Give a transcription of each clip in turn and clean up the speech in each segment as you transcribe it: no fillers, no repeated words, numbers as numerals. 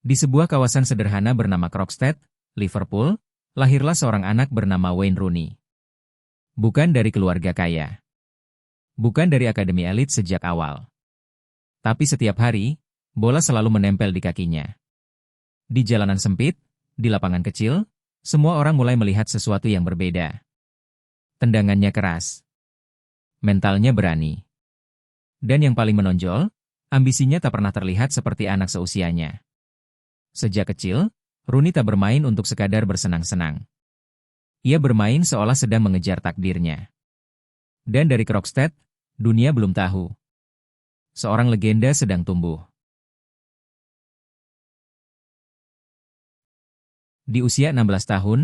Di sebuah kawasan sederhana bernama Croxteth, Liverpool, lahirlah seorang anak bernama Wayne Rooney. Bukan dari keluarga kaya. Bukan dari akademi elit sejak awal. Tapi setiap hari, bola selalu menempel di kakinya. Di jalanan sempit, di lapangan kecil, semua orang mulai melihat sesuatu yang berbeda. Tendangannya keras. Mentalnya berani. Dan yang paling menonjol, ambisinya tak pernah terlihat seperti anak seusianya. Sejak kecil, Rooney tak bermain untuk sekadar bersenang-senang. Ia bermain seolah sedang mengejar takdirnya. Dan dari Croxteth, dunia belum tahu. Seorang legenda sedang tumbuh. Di usia 16 tahun,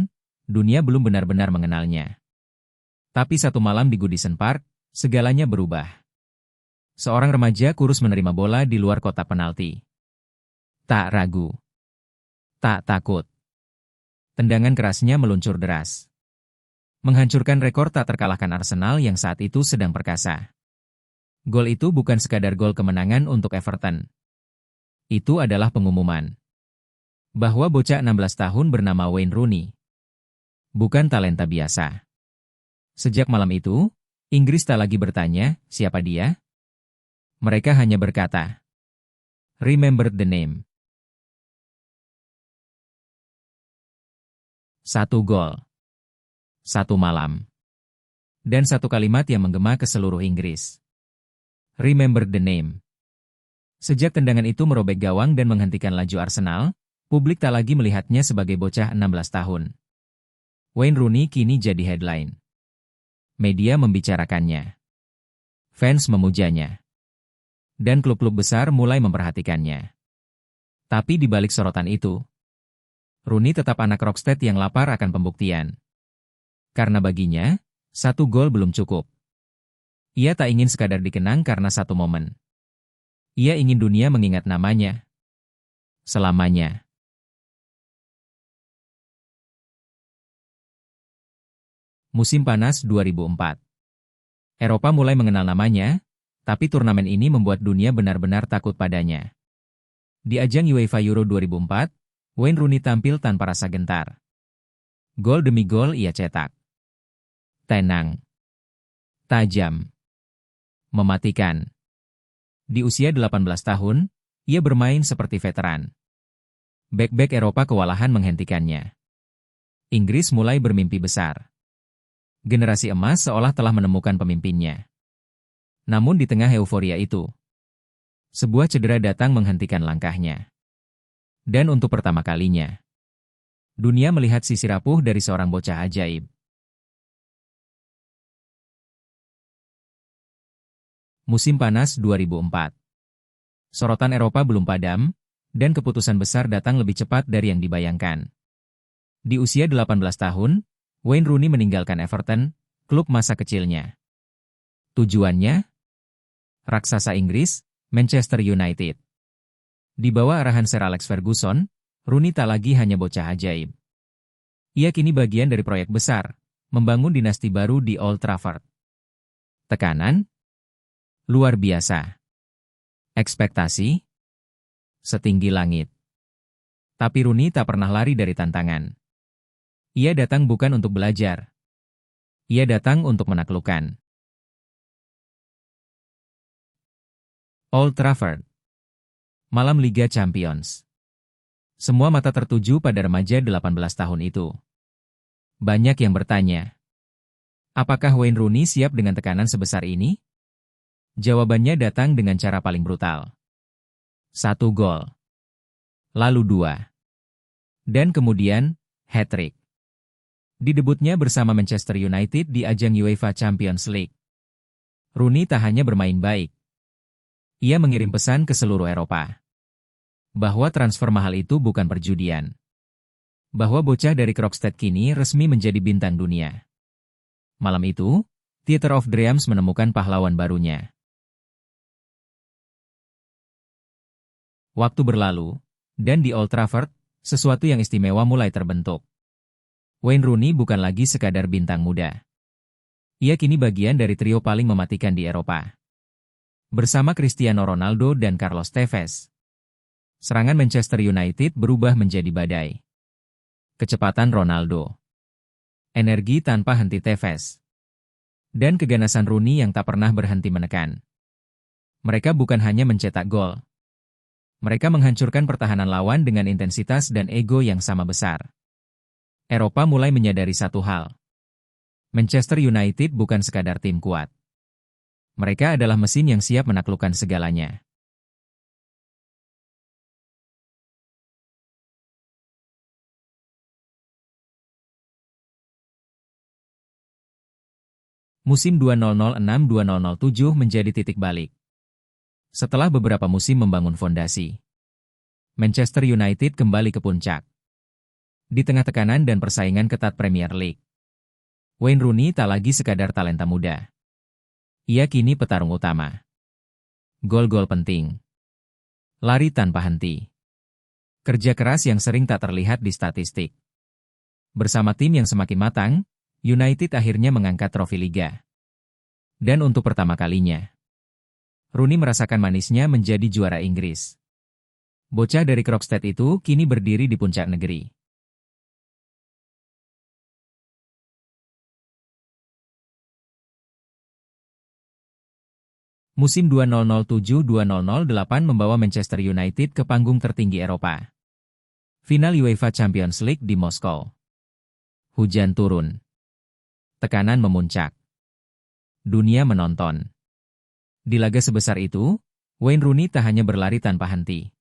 dunia belum benar-benar mengenalnya. Tapi satu malam di Goodison Park, segalanya berubah. Seorang remaja kurus menerima bola di luar kotak penalti. Tak ragu. Tak takut. Tendangan kerasnya meluncur deras. Menghancurkan rekor tak terkalahkan Arsenal yang saat itu sedang perkasa. Gol itu bukan sekadar gol kemenangan untuk Everton. Itu adalah pengumuman bahwa bocah 16 tahun bernama Wayne Rooney bukan talenta biasa. Sejak malam itu, Inggris tak lagi bertanya, siapa dia? Mereka hanya berkata, "Remember the name." 1 gol. 1 malam. Dan 1 kalimat yang menggema ke seluruh Inggris. Remember the name. Sejak tendangan itu merobek gawang dan menghentikan laju Arsenal, publik tak lagi melihatnya sebagai bocah 16 tahun. Wayne Rooney kini jadi headline. Media membicarakannya. Fans memujanya. Dan klub-klub besar mulai memperhatikannya. Tapi di balik sorotan itu, Rooney tetap anak Croxteth yang lapar akan pembuktian. Karena baginya, 1 gol belum cukup. Ia tak ingin sekadar dikenang karena 1 momen. Ia ingin dunia mengingat namanya. Selamanya. Musim panas 2004. Eropa mulai mengenal namanya, tapi turnamen ini membuat dunia benar-benar takut padanya. Di ajang UEFA Euro 2004, Wayne Rooney tampil tanpa rasa gentar. Gol demi gol ia cetak. Tenang. Tajam. Mematikan. Di usia 18 tahun, ia bermain seperti veteran. Bek-bek Eropa kewalahan menghentikannya. Inggris mulai bermimpi besar. Generasi emas seolah telah menemukan pemimpinnya. Namun di tengah euforia itu, sebuah cedera datang menghentikan langkahnya. Dan untuk pertama kalinya, dunia melihat sisi rapuh dari seorang bocah ajaib. Musim panas 2004. Sorotan Eropa belum padam, dan keputusan besar datang lebih cepat dari yang dibayangkan. Di usia 18 tahun, Wayne Rooney meninggalkan Everton, klub masa kecilnya. Tujuannya? Raksasa Inggris, Manchester United. Di bawah arahan Sir Alex Ferguson, Rooney tak lagi hanya bocah ajaib. Ia kini bagian dari proyek besar, membangun dinasti baru di Old Trafford. Tekanan? Luar biasa. Ekspektasi? Setinggi langit. Tapi Rooney tak pernah lari dari tantangan. Ia datang bukan untuk belajar. Ia datang untuk menaklukkan. Old Trafford. Malam Liga Champions. Semua mata tertuju pada remaja 18 tahun itu. Banyak yang bertanya, apakah Wayne Rooney siap dengan tekanan sebesar ini? Jawabannya datang dengan cara paling brutal. 1 gol. Lalu 2. Dan kemudian, hat-trick. Di debutnya bersama Manchester United di ajang UEFA Champions League, Rooney tak hanya bermain baik. Ia mengirim pesan ke seluruh Eropa. Bahwa transfer mahal itu bukan perjudian. Bahwa bocah dari Croxteth kini resmi menjadi bintang dunia. Malam itu, Theatre of Dreams menemukan pahlawan barunya. Waktu berlalu, dan di Old Trafford, sesuatu yang istimewa mulai terbentuk. Wayne Rooney bukan lagi sekadar bintang muda. Ia kini bagian dari trio paling mematikan di Eropa. Bersama Cristiano Ronaldo dan Carlos Tevez. Serangan Manchester United berubah menjadi badai. Kecepatan Ronaldo. Energi tanpa henti Tevez. Dan keganasan Rooney yang tak pernah berhenti menekan. Mereka bukan hanya mencetak gol. Mereka menghancurkan pertahanan lawan dengan intensitas dan ego yang sama besar. Eropa mulai menyadari satu hal. Manchester United bukan sekadar tim kuat. Mereka adalah mesin yang siap menaklukkan segalanya. Musim 2006-2007 menjadi titik balik. Setelah beberapa musim membangun fondasi, Manchester United kembali ke puncak. Di tengah tekanan dan persaingan ketat Premier League, Wayne Rooney tak lagi sekadar talenta muda. Ia kini petarung utama. Gol-gol penting. Lari tanpa henti. Kerja keras yang sering tak terlihat di statistik. Bersama tim yang semakin matang, United akhirnya mengangkat trofi Liga. Dan untuk pertama kalinya, Rooney merasakan manisnya menjadi juara Inggris. Bocah dari Croxteth itu kini berdiri di puncak negeri. Musim 2007-2008 membawa Manchester United ke panggung tertinggi Eropa. Final UEFA Champions League di Moskow. Hujan turun. Tekanan memuncak. Dunia menonton. Di laga sebesar itu, Wayne Rooney tak hanya berlari tanpa henti.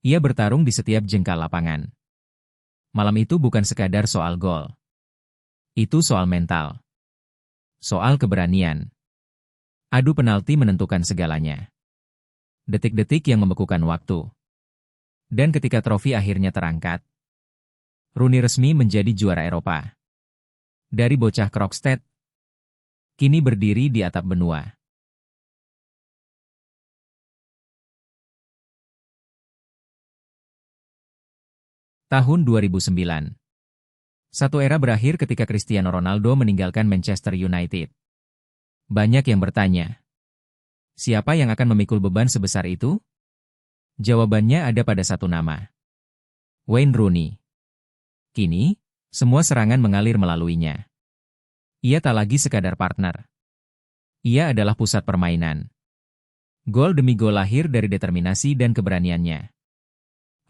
Ia bertarung di setiap jengkal lapangan. Malam itu bukan sekadar soal gol. Itu soal mental. Soal keberanian. Adu penalti menentukan segalanya. Detik-detik yang membekukan waktu. Dan ketika trofi akhirnya terangkat, Rooney resmi menjadi juara Eropa. Dari bocah Croxteth, kini berdiri di atap benua. Tahun 2009. Satu era berakhir ketika Cristiano Ronaldo meninggalkan Manchester United. Banyak yang bertanya, siapa yang akan memikul beban sebesar itu? Jawabannya ada pada satu nama. Wayne Rooney. Kini, semua serangan mengalir melaluinya. Ia tak lagi sekadar partner. Ia adalah pusat permainan. Gol demi gol lahir dari determinasi dan keberaniannya.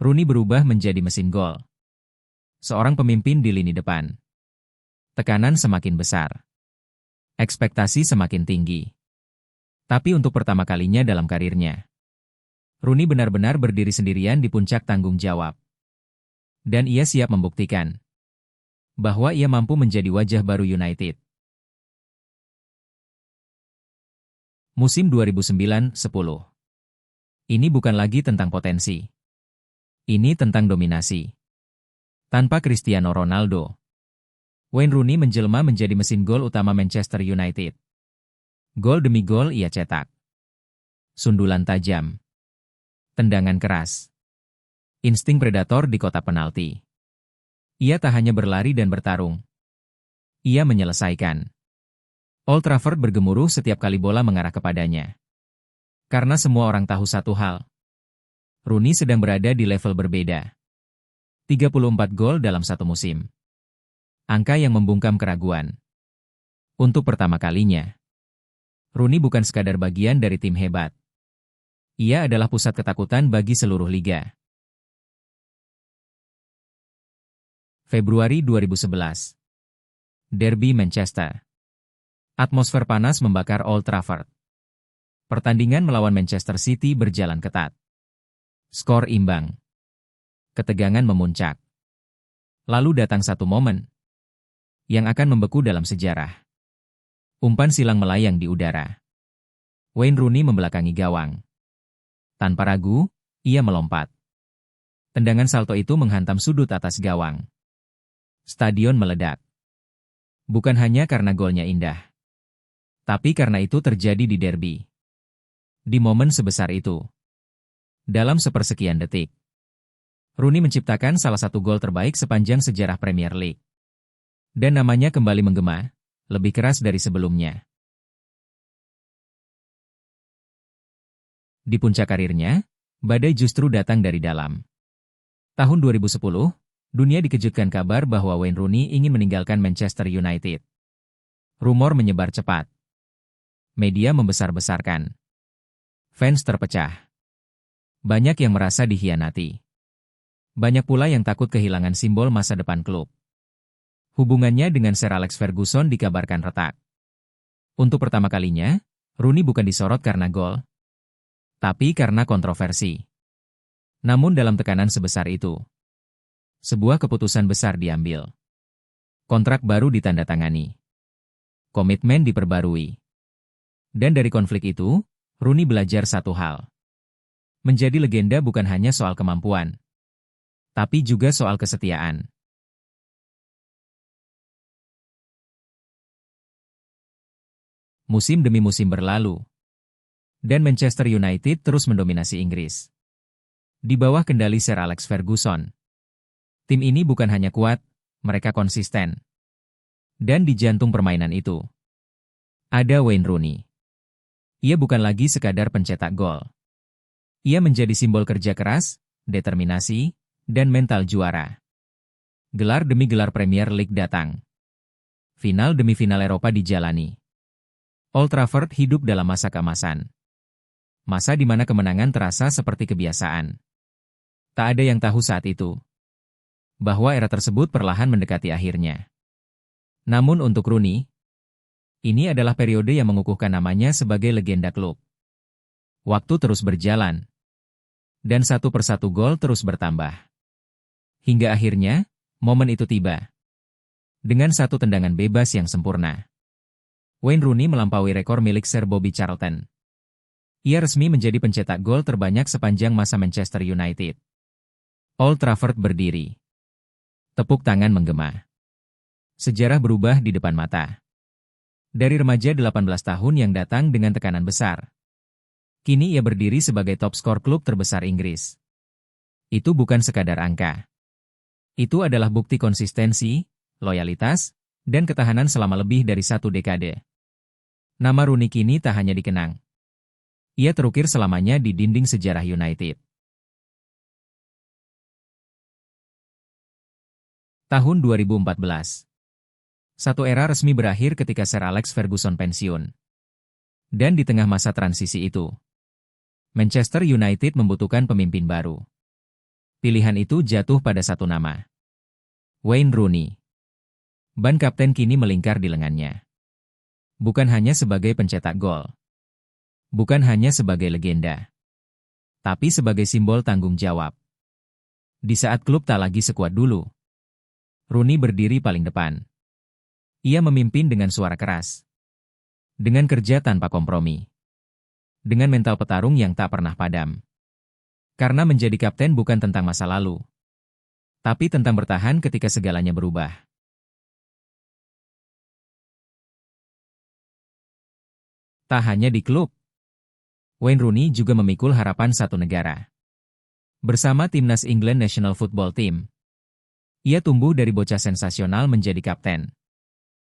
Rooney berubah menjadi mesin gol. Seorang pemimpin di lini depan. Tekanan semakin besar. Ekspektasi semakin tinggi. Tapi untuk pertama kalinya dalam karirnya, Rooney benar-benar berdiri sendirian di puncak tanggung jawab. Dan ia siap membuktikan bahwa ia mampu menjadi wajah baru United. Musim 2009-10. Ini bukan lagi tentang potensi. Ini tentang dominasi. Tanpa Cristiano Ronaldo, Wayne Rooney menjelma menjadi mesin gol utama Manchester United. Gol demi gol ia cetak. Sundulan tajam. Tendangan keras. Insting predator di kotak penalti. Ia tak hanya berlari dan bertarung. Ia menyelesaikan. Old Trafford bergemuruh setiap kali bola mengarah kepadanya. Karena semua orang tahu satu hal. Rooney sedang berada di level berbeda. 34 gol dalam satu musim. Angka yang membungkam keraguan. Untuk pertama kalinya, Rooney bukan sekadar bagian dari tim hebat. Ia adalah pusat ketakutan bagi seluruh liga. Februari 2011. Derby Manchester. Atmosfer panas membakar Old Trafford. Pertandingan melawan Manchester City berjalan ketat. Skor imbang. Ketegangan memuncak. Lalu datang satu momen yang akan membeku dalam sejarah. Umpan silang melayang di udara. Wayne Rooney membelakangi gawang. Tanpa ragu, ia melompat. Tendangan salto itu menghantam sudut atas gawang. Stadion meledak. Bukan hanya karena golnya indah, tapi karena itu terjadi di derby. Di momen sebesar itu, dalam sepersekian detik, Rooney menciptakan salah satu gol terbaik sepanjang sejarah Premier League. Dan namanya kembali menggema, lebih keras dari sebelumnya. Di puncak karirnya, Badai justru datang dari dalam. Tahun 2010, dunia dikejutkan kabar bahwa Wayne Rooney ingin meninggalkan Manchester United. Rumor menyebar cepat. Media membesar-besarkan. Fans terpecah. Banyak yang merasa dikhianati. Banyak pula yang takut kehilangan simbol masa depan klub. Hubungannya dengan Sir Alex Ferguson dikabarkan retak. Untuk pertama kalinya, Rooney bukan disorot karena gol, tapi karena kontroversi. Namun dalam tekanan sebesar itu, sebuah keputusan besar diambil. Kontrak baru ditandatangani. Komitmen diperbarui. Dan dari konflik itu, Rooney belajar satu hal. Menjadi legenda bukan hanya soal kemampuan, tapi juga soal kesetiaan. Musim demi musim berlalu, dan Manchester United terus mendominasi Inggris. Di bawah kendali Sir Alex Ferguson, tim ini bukan hanya kuat, mereka konsisten. Dan di jantung permainan itu, ada Wayne Rooney. Ia bukan lagi sekadar pencetak gol. Ia menjadi simbol kerja keras, determinasi, dan mental juara. Gelar demi gelar Premier League datang. Final demi final Eropa dijalani. Old Trafford hidup dalam masa keemasan. Masa di mana kemenangan terasa seperti kebiasaan. Tak ada yang tahu saat itu bahwa era tersebut perlahan mendekati akhirnya. Namun untuk Rooney, ini adalah periode yang mengukuhkan namanya sebagai legenda klub. Waktu terus berjalan, dan satu persatu gol terus bertambah. Hingga akhirnya, momen itu tiba. Dengan satu tendangan bebas yang sempurna, Wayne Rooney melampaui rekor milik Sir Bobby Charlton. Ia resmi menjadi pencetak gol terbanyak sepanjang masa Manchester United. Old Trafford berdiri. Tepuk tangan menggema. Sejarah berubah di depan mata. Dari remaja 18 tahun yang datang dengan tekanan besar, kini ia berdiri sebagai top skor klub terbesar Inggris. Itu bukan sekadar angka. Itu adalah bukti konsistensi, loyalitas, dan ketahanan selama lebih dari satu dekade. Nama Rooney kini tak hanya dikenang. Ia terukir selamanya di dinding sejarah United. Tahun 2014. Satu era resmi berakhir ketika Sir Alex Ferguson pensiun. Dan di tengah masa transisi itu, Manchester United membutuhkan pemimpin baru. Pilihan itu jatuh pada satu nama. Wayne Rooney. Ban kapten kini melingkar di lengannya. Bukan hanya sebagai pencetak gol. Bukan hanya sebagai legenda. Tapi sebagai simbol tanggung jawab. Di saat klub tak lagi sekuat dulu, Rooney berdiri paling depan. Ia memimpin dengan suara keras. Dengan kerja tanpa kompromi. Dengan mental petarung yang tak pernah padam. Karena menjadi kapten bukan tentang masa lalu, tapi tentang bertahan ketika segalanya berubah. Tak hanya di klub, Wayne Rooney juga memikul harapan satu negara. Bersama timnas England National Football Team, ia tumbuh dari bocah sensasional menjadi kapten.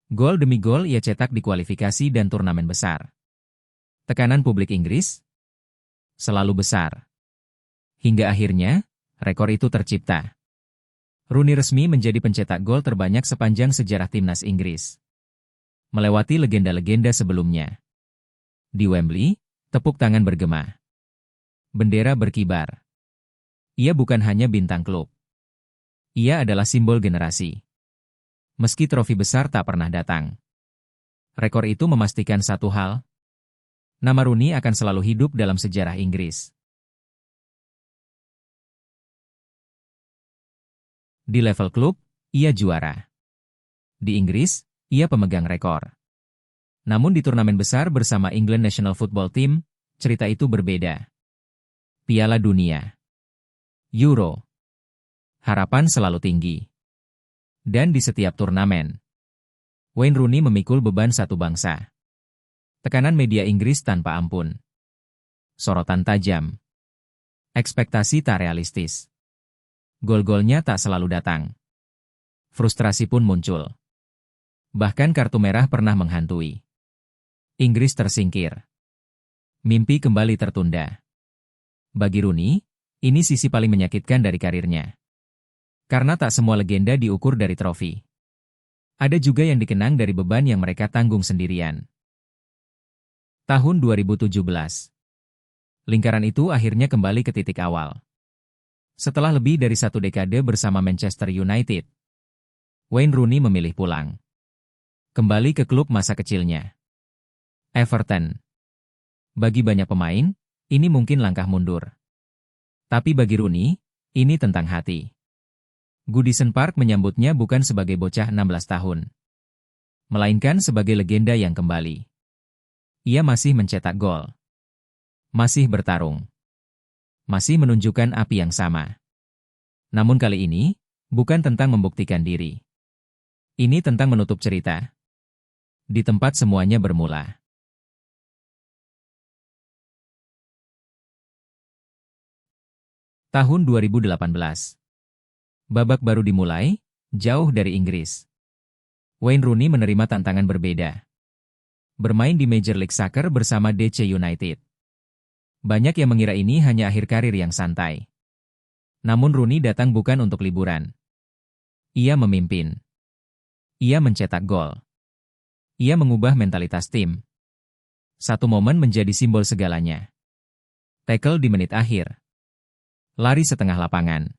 Gol demi gol ia cetak di kualifikasi dan turnamen besar. Tekanan publik Inggris selalu besar. Hingga akhirnya, rekor itu tercipta. Rooney resmi menjadi pencetak gol terbanyak sepanjang sejarah timnas Inggris. Melewati legenda-legenda sebelumnya. Di Wembley, tepuk tangan bergema. Bendera berkibar. Ia bukan hanya bintang klub. Ia adalah simbol generasi. Meski trofi besar tak pernah datang, rekor itu memastikan satu hal. Nama Rooney akan selalu hidup dalam sejarah Inggris. Di level klub, ia juara. Di Inggris, ia pemegang rekor. Namun di turnamen besar bersama England National Football Team, cerita itu berbeda. Piala Dunia, Euro, harapan selalu tinggi. Dan di setiap turnamen, Wayne Rooney memikul beban satu bangsa. Tekanan media Inggris tanpa ampun. Sorotan tajam. Ekspektasi tak realistis. Gol-golnya tak selalu datang. Frustrasi pun muncul. Bahkan kartu merah pernah menghantui. Inggris tersingkir. Mimpi kembali tertunda. Bagi Rooney, ini sisi paling menyakitkan dari karirnya. Karena tak semua legenda diukur dari trofi. Ada juga yang dikenang dari beban yang mereka tanggung sendirian. Tahun 2017. Lingkaran itu akhirnya kembali ke titik awal. Setelah lebih dari 1 dekade bersama Manchester United, Wayne Rooney memilih pulang. Kembali ke klub masa kecilnya, Everton. Bagi banyak pemain, ini mungkin langkah mundur. Tapi bagi Rooney, ini tentang hati. Goodison Park menyambutnya bukan sebagai bocah 16 tahun, melainkan sebagai legenda yang kembali. Ia masih mencetak gol, masih bertarung, masih menunjukkan api yang sama. Namun kali ini, bukan tentang membuktikan diri. Ini tentang menutup cerita. Di tempat semuanya bermula. Tahun 2018. Babak baru dimulai, jauh dari Inggris. Wayne Rooney menerima tantangan berbeda. Bermain di Major League Soccer bersama DC United. Banyak yang mengira ini hanya akhir karir yang santai. Namun Rooney datang bukan untuk liburan. Ia memimpin. Ia mencetak gol. Ia mengubah mentalitas tim. Satu momen menjadi simbol segalanya. Tackle di menit akhir. Lari setengah lapangan.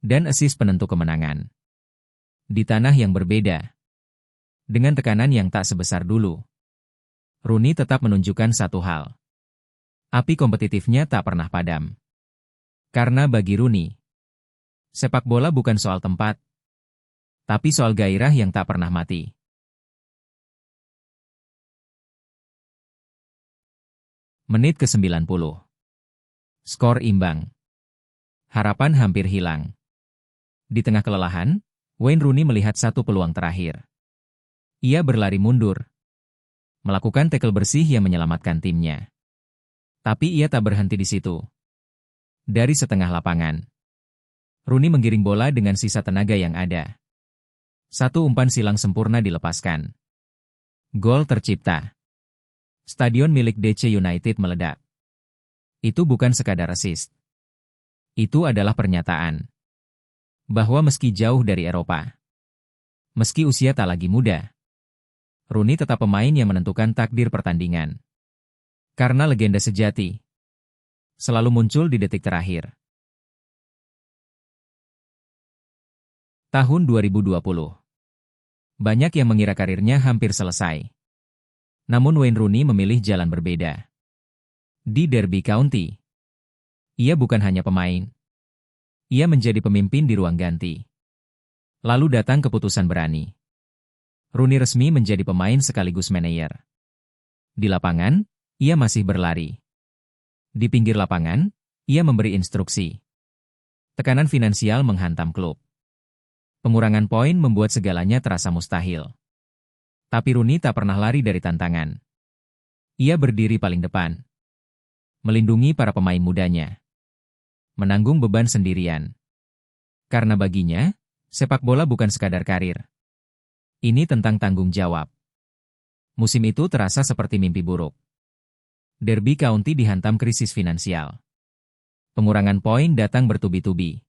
Dan assist penentu kemenangan. Di tanah yang berbeda. Dengan tekanan yang tak sebesar dulu. Rooney tetap menunjukkan satu hal. Api kompetitifnya tak pernah padam. Karena bagi Rooney, sepak bola bukan soal tempat, tapi soal gairah yang tak pernah mati. Menit ke-90. Skor imbang. Harapan hampir hilang. Di tengah kelelahan, Wayne Rooney melihat satu peluang terakhir. Ia berlari mundur. Melakukan tackle bersih yang menyelamatkan timnya. Tapi ia tak berhenti di situ. Dari setengah lapangan, Rooney menggiring bola dengan sisa tenaga yang ada. Satu umpan silang sempurna dilepaskan. Gol tercipta. Stadion milik DC United meledak. Itu bukan sekadar assist. Itu adalah pernyataan bahwa meski jauh dari Eropa, meski usia tak lagi muda, Rooney tetap pemain yang menentukan takdir pertandingan. Karena legenda sejati selalu muncul di detik terakhir. Tahun 2020. Banyak yang mengira karirnya hampir selesai. Namun Wayne Rooney memilih jalan berbeda. Di Derby County, ia bukan hanya pemain. Ia menjadi pemimpin di ruang ganti. Lalu datang keputusan berani. Rooney resmi menjadi pemain sekaligus manajer. Di lapangan, ia masih berlari. Di pinggir lapangan, ia memberi instruksi. Tekanan finansial menghantam klub. Pengurangan poin membuat segalanya terasa mustahil. Tapi Rooney tak pernah lari dari tantangan. Ia berdiri paling depan. Melindungi para pemain mudanya. Menanggung beban sendirian. Karena baginya, sepak bola bukan sekadar karir. Ini tentang tanggung jawab. Musim itu terasa seperti mimpi buruk. Derby County dihantam krisis finansial. Pengurangan poin datang bertubi-tubi.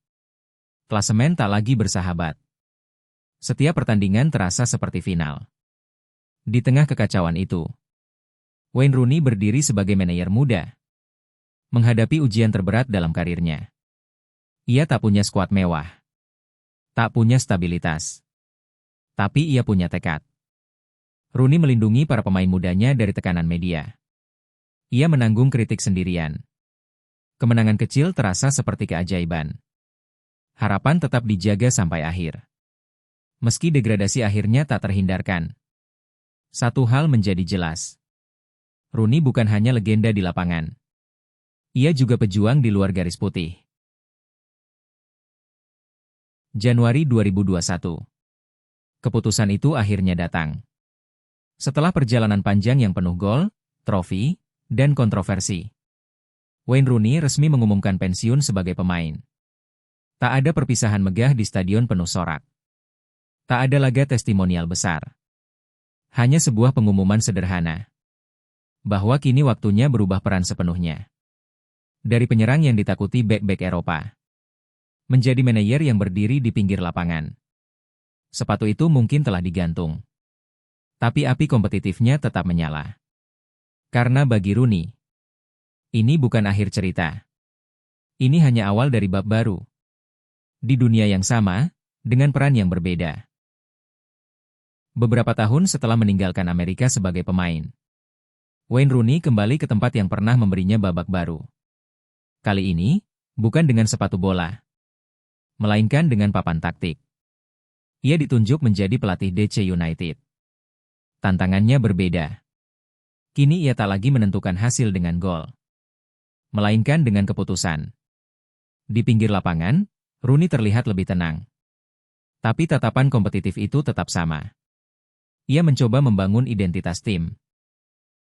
Klasemen tak lagi bersahabat. Setiap pertandingan terasa seperti final. Di tengah kekacauan itu, Wayne Rooney berdiri sebagai manajer muda. Menghadapi ujian terberat dalam karirnya. Ia tak punya skuad mewah. Tak punya stabilitas. Tapi ia punya tekad. Rooney melindungi para pemain mudanya dari tekanan media. Ia menanggung kritik sendirian. Kemenangan kecil terasa seperti keajaiban. Harapan tetap dijaga sampai akhir. Meski degradasi akhirnya tak terhindarkan. Satu hal menjadi jelas. Rooney bukan hanya legenda di lapangan. Ia juga pejuang di luar garis putih. Januari 2021. Keputusan itu akhirnya datang. Setelah perjalanan panjang yang penuh gol, trofi, dan kontroversi, Wayne Rooney resmi mengumumkan pensiun sebagai pemain. Tak ada perpisahan megah di stadion penuh sorak. Tak ada laga testimonial besar. Hanya sebuah pengumuman sederhana. Bahwa kini waktunya berubah peran sepenuhnya. Dari penyerang yang ditakuti bek-bek Eropa, menjadi manajer yang berdiri di pinggir lapangan. Sepatu itu mungkin telah digantung, tapi api kompetitifnya tetap menyala. Karena bagi Rooney, ini bukan akhir cerita. Ini hanya awal dari bab baru. Di dunia yang sama, dengan peran yang berbeda. Beberapa tahun setelah meninggalkan Amerika sebagai pemain, Wayne Rooney kembali ke tempat yang pernah memberinya babak baru. Kali ini, bukan dengan sepatu bola, melainkan dengan papan taktik. Ia ditunjuk menjadi pelatih DC United. Tantangannya berbeda. Kini ia tak lagi menentukan hasil dengan gol, melainkan dengan keputusan. Di pinggir lapangan, Rooney terlihat lebih tenang. Tapi tatapan kompetitif itu tetap sama. Ia mencoba membangun identitas tim,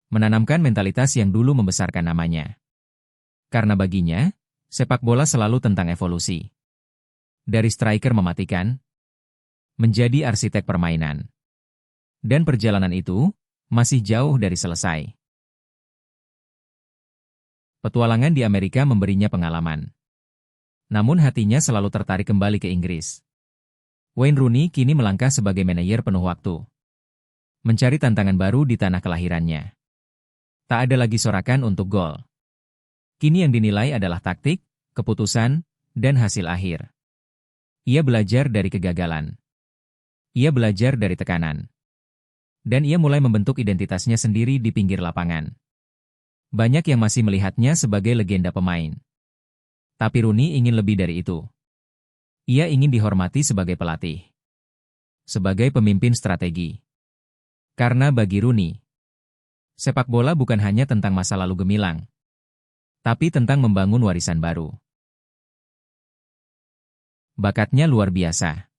menanamkan mentalitas yang dulu membesarkan namanya. Karena baginya, sepak bola selalu tentang evolusi. Dari striker mematikan, menjadi arsitek permainan. Dan perjalanan itu, masih jauh dari selesai. Petualangan di Amerika memberinya pengalaman. Namun hatinya selalu tertarik kembali ke Inggris. Wayne Rooney kini melangkah sebagai manajer penuh waktu. Mencari tantangan baru di tanah kelahirannya. Tak ada lagi sorakan untuk gol. Kini yang dinilai adalah taktik, keputusan, dan hasil akhir. Ia belajar dari kegagalan. Ia belajar dari tekanan. Dan ia mulai membentuk identitasnya sendiri di pinggir lapangan. Banyak yang masih melihatnya sebagai legenda pemain. Tapi Rooney ingin lebih dari itu. Ia ingin dihormati sebagai pelatih. Sebagai pemimpin strategi. Karena bagi Rooney, sepak bola bukan hanya tentang masa lalu gemilang, tapi tentang membangun warisan baru. Bakatnya luar biasa.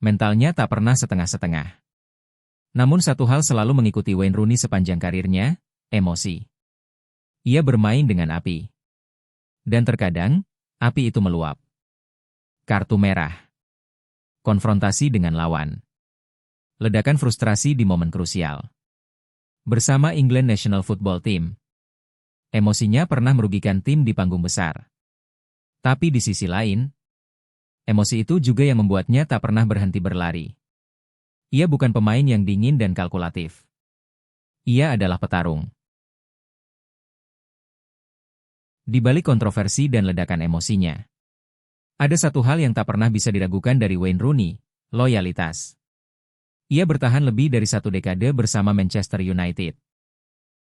Mentalnya tak pernah setengah-setengah. Namun satu hal selalu mengikuti Wayne Rooney sepanjang karirnya, emosi. Ia bermain dengan api. Dan terkadang, api itu meluap. Kartu merah. Konfrontasi dengan lawan. Ledakan frustrasi di momen krusial. Bersama England National Football Team, emosinya pernah merugikan tim di panggung besar. Tapi di sisi lain, emosi itu juga yang membuatnya tak pernah berhenti berlari. Ia bukan pemain yang dingin dan kalkulatif. Ia adalah petarung. Di balik kontroversi dan ledakan emosinya, ada satu hal yang tak pernah bisa diragukan dari Wayne Rooney, loyalitas. Ia bertahan lebih dari 1 dekade bersama Manchester United.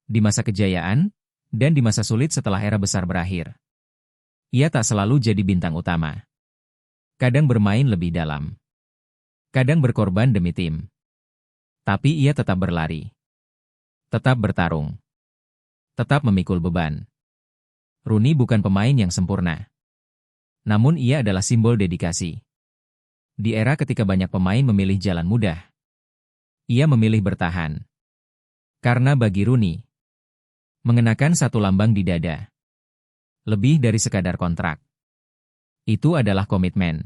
Di masa kejayaan, dan di masa sulit setelah era besar berakhir. Ia tak selalu jadi bintang utama. Kadang bermain lebih dalam. Kadang berkorban demi tim. Tapi ia tetap berlari. Tetap bertarung. Tetap memikul beban. Rooney bukan pemain yang sempurna. Namun ia adalah simbol dedikasi. Di era ketika banyak pemain memilih jalan mudah, ia memilih bertahan. Karena bagi Rooney, mengenakan satu lambang di dada, lebih dari sekadar kontrak. Itu adalah komitmen.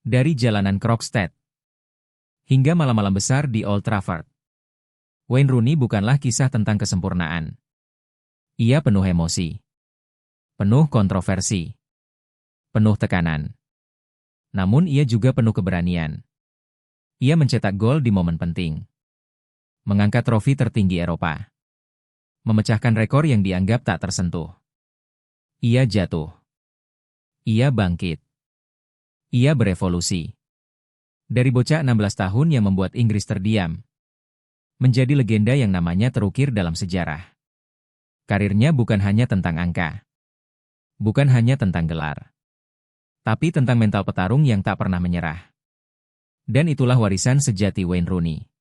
Dari jalanan Croxteth hingga malam-malam besar di Old Trafford, Wayne Rooney bukanlah kisah tentang kesempurnaan. Ia penuh emosi, penuh kontroversi, penuh tekanan. Namun ia juga penuh keberanian. Ia mencetak gol di momen penting. Mengangkat trofi tertinggi Eropa. Memecahkan rekor yang dianggap tak tersentuh. Ia jatuh. Ia bangkit. Ia berevolusi. Dari bocah 16 tahun yang membuat Inggris terdiam, menjadi legenda yang namanya terukir dalam sejarah. Karirnya bukan hanya tentang angka. Bukan hanya tentang gelar. Tapi tentang mental petarung yang tak pernah menyerah. Dan itulah warisan sejati Wayne Rooney.